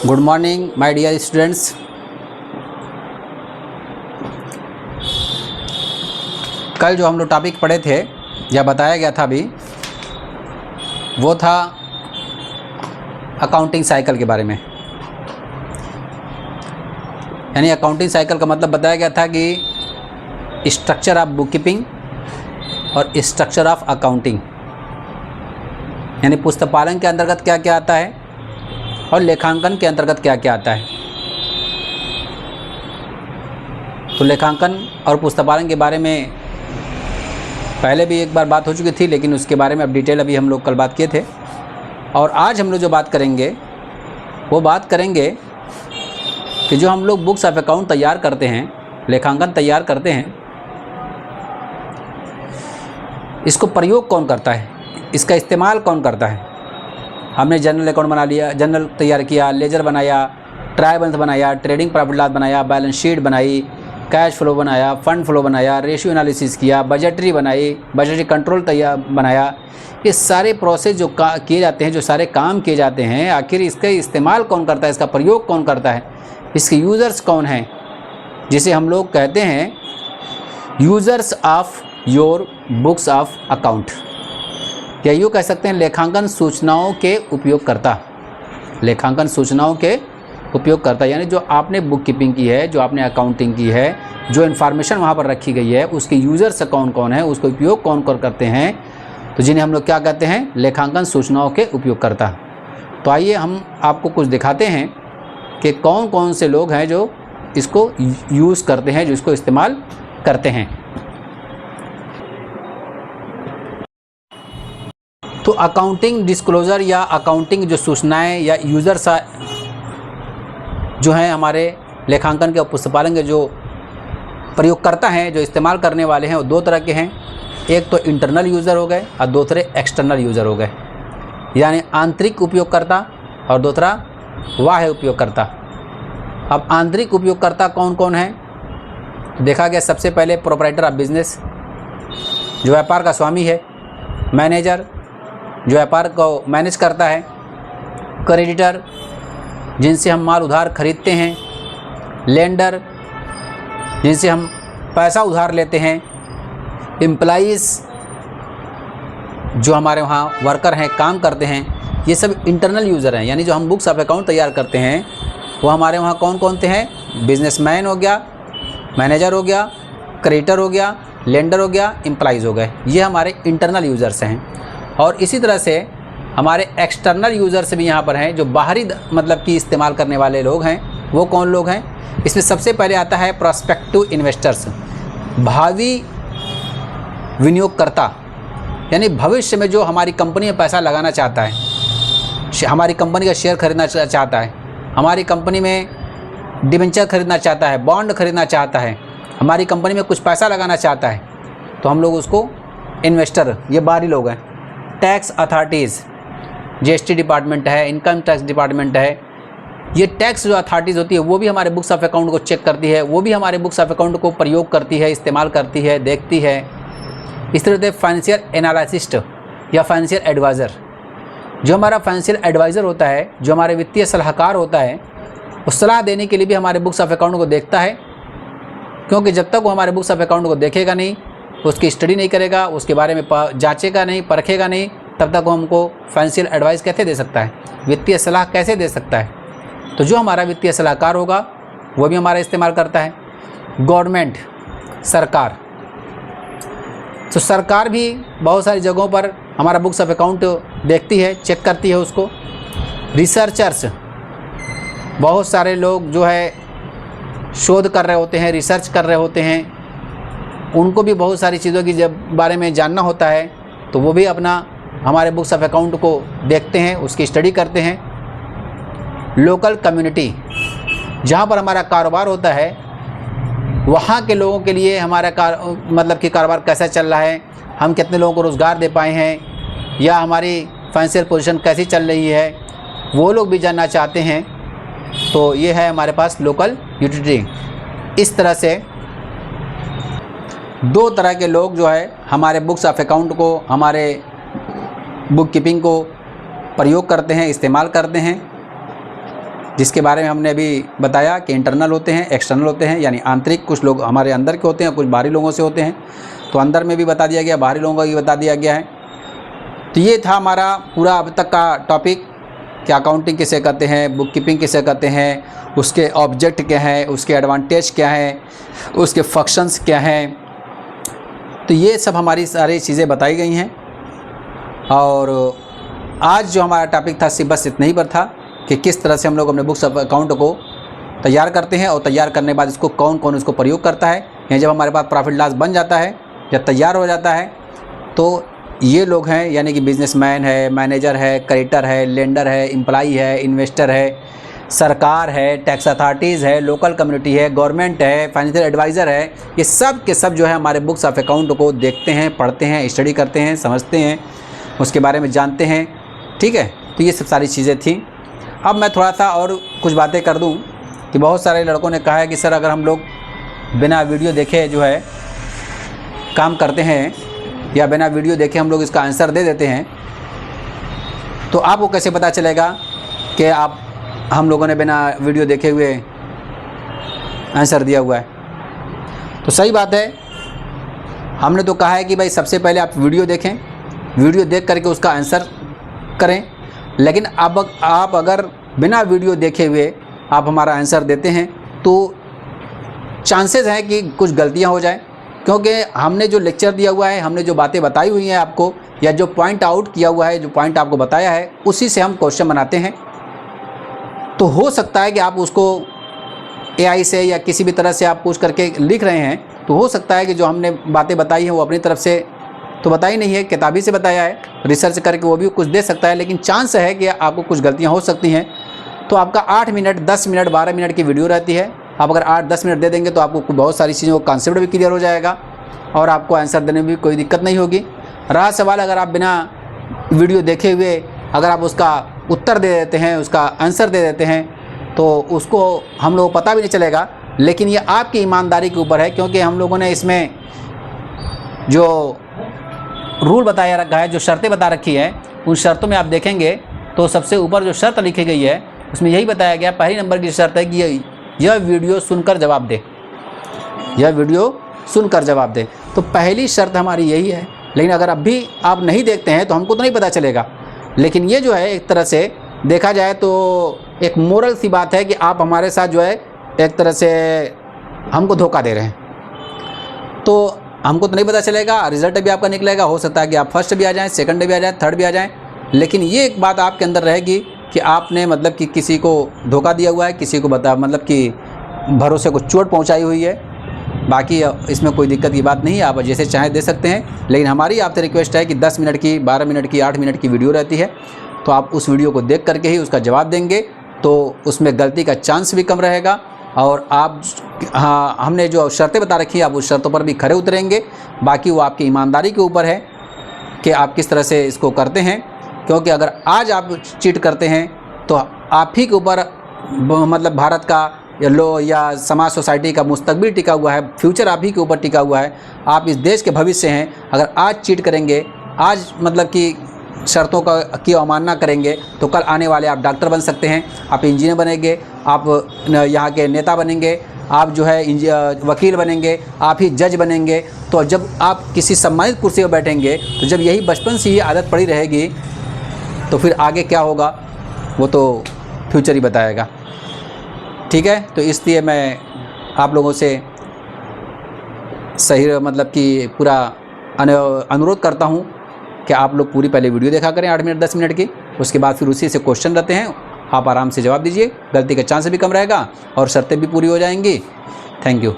Good morning my dear students. कल जो हम लोग टॉपिक पढ़े थे या बताया गया था अभी, वो था अकाउंटिंग साइकिल के बारे में। यानी अकाउंटिंग साइकिल का मतलब बताया गया था कि स्ट्रक्चर ऑफ बुक कीपिंग और स्ट्रक्चर ऑफ अकाउंटिंग, यानी पुस्तकालय के अंतर्गत क्या क्या आता है और लेखांकन के अंतर्गत क्या क्या आता है। तो लेखांकन और पुस्तकालय के बारे में पहले भी एक बार बात हो चुकी थी, लेकिन उसके बारे में अब डिटेल अभी हम लोग कल बात किए थे। और आज हम लोग जो बात करेंगे वो बात करेंगे कि जो हम लोग बुक्स ऑफ अकाउंट तैयार करते हैं, लेखांकन तैयार करते हैं, इसको प्रयोग कौन करता है, इसका इस्तेमाल कौन करता है। हमने जनरल अकाउंट बना लिया, जनरल तैयार किया, लेजर बनाया, ट्रायल बैलेंस बनाया, ट्रेडिंग प्रॉफिट लॉस बनाया, बैलेंस शीट बनाई, कैश फ्लो बनाया, फंड फ्लो बनाया, रेशियो एनालिसिस किया, बजटरी बनाई, बजटरी कंट्रोल तैयार बनाया। ये सारे प्रोसेस जो किए जाते हैं, जो सारे काम किए जाते हैं, आखिर इसका इस्तेमाल कौन करता है, इसका प्रयोग कौन करता है, इसके यूज़र्स कौन हैं, जिसे हम लोग कहते हैं users of your books of account, या यूँ कह सकते हैं लेखांकन सूचनाओं के उपयोगकर्ता। लेखांकन सूचनाओं के उपयोगकर्ता यानी जो आपने बुक कीपिंग की है, जो आपने अकाउंटिंग की है, जो इन्फॉर्मेशन वहाँ पर रखी गई है, उसके यूज़र्स कौन कौन है, उसका उपयोग कौन कौन करते हैं, तो जिन्हें हम लोग क्या कहते हैं, लेखांकन सूचनाओं के उपयोगकर्ता। तो आइए हम आपको कुछ दिखाते हैं कि कौन कौन से लोग हैं जो इसको यूज़ करते हैं, जो इसको इस्तेमाल करते हैं। तो अकाउंटिंग डिस्क्लोज़र या अकाउंटिंग जो सूचनाएं या यूज़र्स जो हैं हमारे लेखांकन के और पुस्तकालय के जो प्रयोगकर्ता हैं, जो इस्तेमाल करने वाले हैं, वो दो तरह के हैं। एक तो इंटरनल यूज़र हो गए और दूसरे एक्सटर्नल यूज़र हो गए, यानी आंतरिक उपयोगकर्ता और दूसरा बाह्य उपयोगकर्ता। अब आंतरिक उपयोगकर्ता कौन कौन है, तो देखा गया सबसे पहले प्रोप्राइटर ऑफ बिजनेस, जो व्यापार का स्वामी है, मैनेजर जो व्यापार को मैनेज करता है, क्रेडिटर जिनसे हम माल उधार खरीदते हैं, लेंडर जिनसे हम पैसा उधार लेते हैं, एम्प्लॉइज़ जो हमारे वहाँ वर्कर हैं, काम करते हैं, ये सब इंटरनल यूज़र हैं। यानी जो हम बुक्स ऑफ अकाउंट तैयार करते हैं वो हमारे वहाँ कौन कौन से हैं, बिजनेसमैन हो गया, मैनेजर हो गया, क्रेडिटर हो गया, लेंडर हो गया, एम्प्लॉइज़ हो गए, ये हमारे इंटरनल यूज़र्स हैं। और इसी तरह से हमारे एक्सटर्नल यूज़र्स भी यहाँ पर हैं, जो बाहरी मतलब कि इस्तेमाल करने वाले लोग हैं। वो कौन लोग हैं, इसमें सबसे पहले आता है प्रोस्पेक्टिव इन्वेस्टर्स, भावी विनियोगकर्ता, यानी भविष्य में जो हमारी कंपनी में पैसा लगाना चाहता है, हमारी कंपनी का शेयर खरीदना चाहता है, हमारी कंपनी में डिबेंचर खरीदना चाहता है, बॉन्ड खरीदना चाहता है, हमारी कंपनी में कुछ पैसा लगाना चाहता है, तो हम लोग उसको इन्वेस्टर, ये बाहरी लोग हैं। टैक्स अथॉरिटीज़, जीएसटी डिपार्टमेंट है, इनकम टैक्स डिपार्टमेंट है, ये टैक्स जो अथॉरिटीज़ होती है वो भी हमारे बुक्स ऑफ अकाउंट को चेक करती है, वो भी हमारे बुक्स ऑफ अकाउंट को प्रयोग करती है, इस्तेमाल करती है, देखती है। इस तरह से फाइनेंशियल एनालिस्ट या फाइनेंशियल एडवाइज़र, जो हमारा फाइनेंशियल एडवाइज़र होता है, जो हमारे वित्तीय सलाहकार होता है, वो सलाह देने के लिए भी हमारे बुक्स ऑफ अकाउंट को देखता है। क्योंकि जब तक वो हमारे बुक्स ऑफ अकाउंट को देखेगा नहीं, उसकी स्टडी नहीं करेगा, उसके बारे में जांचेगा नहीं, परखेगा नहीं, तब तक वो हमको फाइनेंशियल एडवाइस कैसे दे सकता है, वित्तीय सलाह कैसे दे सकता है। तो जो हमारा वित्तीय सलाहकार होगा वो भी हमारा इस्तेमाल करता है। गवर्नमेंट, सरकार, तो सरकार भी बहुत सारी जगहों पर हमारा बुक्स ऑफ अकाउंट देखती है, चेक करती है उसको। रिसर्चर्स, बहुत सारे लोग जो है शोध कर रहे होते हैं, रिसर्च कर रहे होते हैं, उनको भी बहुत सारी चीज़ों की जब बारे में जानना होता है, तो वो भी अपना हमारे बुक्स ऑफ अकाउंट को देखते हैं, उसकी स्टडी करते हैं। लोकल कम्युनिटी, जहाँ पर हमारा कारोबार होता है, वहाँ के लोगों के लिए हमारा मतलब कि कारोबार कैसा चल रहा है, हम कितने लोगों को रोज़गार दे पाए हैं, या हमारी फाइनेंशियल पोजीशन कैसी चल रही है, वो लोग भी जानना चाहते हैं। तो ये है हमारे पास लोकल यूटिलिटी। इस तरह से दो तरह के लोग जो है हमारे बुक्स ऑफ अकाउंट को, हमारे बुक कीपिंग को प्रयोग करते हैं, इस्तेमाल करते हैं। जिसके बारे में हमने अभी बताया कि इंटरनल होते हैं, एक्सटर्नल होते हैं, यानी आंतरिक कुछ लोग हमारे अंदर के होते हैं, कुछ बाहरी लोगों से होते हैं। तो अंदर में भी बता दिया गया, बाहरी लोगों का भी बता दिया गया है। तो ये था हमारा पूरा अब तक का टॉपिक कि अकाउंटिंग किसे कहते हैं, बुक कीपिंग किसे कहते हैं, उसके ऑब्जेक्ट क्या है, उसके एडवांटेज क्या है, उसके फंक्शंस क्या हैं। तो ये सब हमारी सारी चीज़ें बताई गई हैं। और आज जो हमारा टॉपिक था सिर्फ बस इतना ही पर था कि किस तरह से हम लोग अपने बुक्स ऑफ अकाउंट को तैयार करते हैं और तैयार करने के बाद इसको कौन कौन उसको प्रयोग करता है। या जब हमारे पास प्रॉफिट लॉस बन जाता है, जब तैयार हो जाता है, तो ये लोग हैं, यानी कि बिजनेसमैन है, मैनेजर है, क्रेडिटर है, लेंडर है, एम्प्लॉई है, इन्वेस्टर है, सरकार है, टैक्स अथॉरिटीज़ है, लोकल कम्युनिटी है, गवर्नमेंट है, फाइनेंशियल एडवाइज़र है, ये सब के सब जो है हमारे बुक्स ऑफ अकाउंट को देखते हैं, पढ़ते हैं, स्टडी करते हैं, समझते हैं, उसके बारे में जानते हैं। ठीक है, तो ये सब सारी चीज़ें थी। अब मैं थोड़ा सा और कुछ बातें कर दूं कि बहुत सारे लड़कों ने कहा है कि सर अगर हम लोग बिना वीडियो देखे जो है काम करते हैं या बिना वीडियो देखे हम लोग इसका आंसर दे देते हैं, तो आपको कैसे पता चलेगा कि हम लोगों ने बिना वीडियो देखे हुए आंसर दिया हुआ है? तो सही बात है, हमने तो कहा है कि भाई सबसे पहले आप वीडियो देखें, वीडियो देख करके उसका आंसर करें। लेकिन अब आप अगर बिना वीडियो देखे हुए आप हमारा आंसर देते हैं तो चांसेस हैं कि कुछ गलतियां हो जाएं, क्योंकि हमने जो लेक्चर दिया हुआ है, हमने जो बातें बताई हुई हैं आपको, या जो पॉइंट आउट किया हुआ है, जो पॉइंट आपको बताया है, उसी से हम क्वेश्चन बनाते हैं। तो हो सकता है कि आप उसको AI से या किसी भी तरह से आप पूछ करके लिख रहे हैं, तो हो सकता है कि जो हमने बातें बताई हैं वो अपनी तरफ से तो बताई नहीं है, किताबी से बताया है, रिसर्च करके वो भी कुछ दे सकता है, लेकिन चांस है कि आपको कुछ गलतियां हो सकती हैं। तो आपका 8 मिनट, 10 मिनट, 12 मिनट की वीडियो रहती है। आप अगर 8-10 मिनट दे देंगे तो आपको बहुत सारी चीज़ों का कॉन्सेप्ट भी क्लियर हो जाएगा और आपको आंसर देने में भी कोई दिक्कत नहीं होगी। रहा सवाल अगर आप बिना वीडियो देखे हुए अगर आप उसका उत्तर दे देते हैं, उसका आंसर दे देते हैं, तो उसको हम लोग को पता भी नहीं चलेगा। लेकिन ये आपकी ईमानदारी के ऊपर है, क्योंकि हम लोगों ने इसमें जो रूल बताया रखा है, जो शर्तें बता रखी है, उन शर्तों में आप देखेंगे तो सबसे ऊपर जो शर्त लिखी गई है उसमें यही बताया गया, पहली नंबर की शर्त है कि यह वीडियो सुनकर जवाब दे, यह वीडियो सुनकर जवाब दे। तो पहली शर्त हमारी यही है। लेकिन अगर अब भी आप नहीं देखते हैं तो हमको तो नहीं पता चलेगा। लेकिन ये जो है एक तरह से देखा जाए तो एक मोरल सी बात है कि आप हमारे साथ जो है एक तरह से हमको धोखा दे रहे हैं। तो हमको तो नहीं पता चलेगा, रिजल्ट भी आपका निकलेगा, हो सकता है कि आप फर्स्ट भी आ जाएं, सेकंड भी आ जाएं, थर्ड भी आ जाएं। लेकिन ये एक बात आपके अंदर रहेगी कि आपने मतलब कि किसी को धोखा दिया हुआ है, किसी को मतलब कि भरोसे को चोट पहुंचाई हुई है। बाकी इसमें कोई दिक्कत की बात नहीं है, आप जैसे चाहें दे सकते हैं। लेकिन हमारी आपसे रिक्वेस्ट है कि 10 मिनट की, 12 मिनट की, 8 मिनट की वीडियो रहती है, तो आप उस वीडियो को देख करके ही उसका जवाब देंगे तो उसमें गलती का चांस भी कम रहेगा। और आप हमने जो शर्तें बता रखी है आप उस शर्तों पर भी खरे उतरेंगे। बाकी वो आपकी ईमानदारी के ऊपर है कि आप किस तरह से इसको करते हैं, क्योंकि अगर आज आप चीट करते हैं तो आप ही के ऊपर मतलब भारत का या समाज सोसाइटी का मुस्तकबिल टिका हुआ है, फ्यूचर आप ही के ऊपर टिका हुआ है। आप इस देश के भविष्य हैं। अगर आज चीट करेंगे, आज मतलब कि शर्तों की अवमानना करेंगे, तो कल आने वाले आप डॉक्टर बन सकते हैं, आप इंजीनियर बनेंगे, आप यहाँ के नेता बनेंगे, आप जो है वकील बनेंगे, आप ही जज बनेंगे। तो जब आप किसी सम्मानित कुर्सी पर बैठेंगे, तो जब यही बचपन से ही आदत पड़ी रहेगी, तो फिर आगे क्या होगा वो तो फ्यूचर ही बताएगा। ठीक है, तो इसलिए मैं आप लोगों से सही मतलब कि पूरा अनुरोध करता हूँ कि आप लोग पूरी पहले वीडियो देखा करें 8 मिनट 10 मिनट की, उसके बाद फिर उसी से क्वेश्चन रहते हैं, आप आराम से जवाब दीजिए, गलती का चांस भी कम रहेगा और शर्तें भी पूरी हो जाएंगी। Thank you.